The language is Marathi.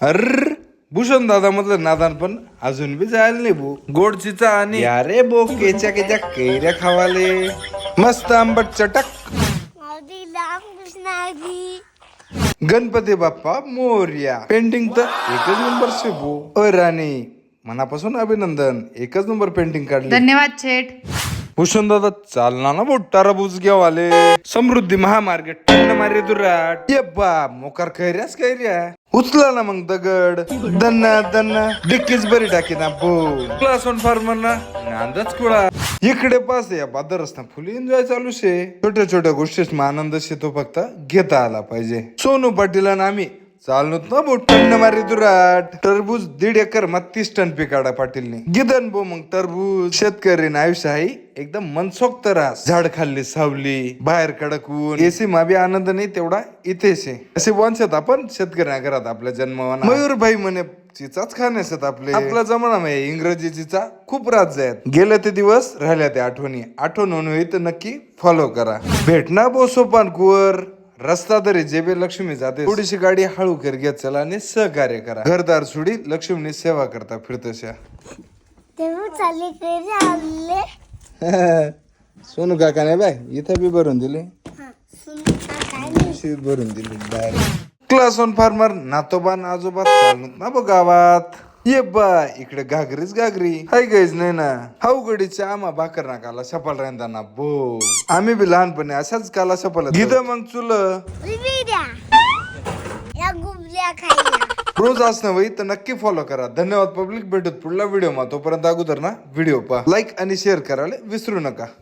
अर भूषण दादा मधलं नादान पण अजून बी जायला नाही भू. गोडचीचा आणि अरे बो केच्या केच्या कैऱ्या खावाले मस्त आंबट चटक. गणपती बाप्पा मोर्या. पेंटिंग तर एकच नंबर से भू. राणी मनापासून अभिनंदन, एकच नंबर पेंटिंग काढली. धन्यवाद शेठ. भूषण दादा चालना ना बोट टरबूज घेवाले. समृद्धी महामार्ग टन मारे दुराट. ये बा मोकार कैऱ्याच कैऱ्या. उचला ना मग दगड. दन्ना दन्ना डिक्कीच बरी टाकी ना भो. क्लास वन फार्मर ना नांदच कुळा. इकडे पास या बादर रस्ता फुल एन्जॉय चालू शे. छोट्या छोट्या गोष्टीस आनंद शेतो फक्त घेता आला पाहिजे. सोनू पाटील आणि आम्ही चाललोत ना बोट टन मारी दुराट. टरबूज 1.5 एकर मा 30 टन पिकाडा पाटीलने. गिदन बो मग टरबूज. शेतकरी आयुष्य आहे एकदम मनसोक्त रास. झाड खाल्ली सावली, बाहेर कडक ऊन, एसी मा बी आनंद नाही तेवढा इथेच आहे. असे वंशत आपण शेतकऱ्या घरात आपल्या जन्मवाना. मयूरभाई म्हणे चिचाच खाण्यासात आपले. आपला जमाना आहे इंग्रजी चिचा खूप राज्य आहेत. गेले ते दिवस राहिल्या ते आठवणी. आठवण होई तर नक्की फॉलो करा. भेटना बो सोपान कुवर. रस्ता तरी जेबे लक्ष्मी जाते. थोडीशी गाडी हळू कर घेत चला आणि सहकार्य करा. घरदार सोडी लक्ष्मीने सेवा करता फिरतशा. सोनू काका नाही बाय इथं बी भरून दिले. भरून दिले डायरेक्ट. क्लास वन फार्मर नातोबान आजोबा चालत ना बघ गावात. ये बा इकडे घागरीच घागरी हाय गाईज नाही ना. हावगडीच्या आम्हा भाकर ना काला सफल राहताना बो. आम्ही बी लहानपणी अशाच काला सफल गिद मग चुल रोज असणं वही तर नक्की फॉलो करा. धन्यवाद पब्लिक. भेटत पुढला व्हिडिओ मा. तोपर्यंत अगोदर ना व्हिडिओ पहा, लाईक आणि शेअर करायला विसरू नका.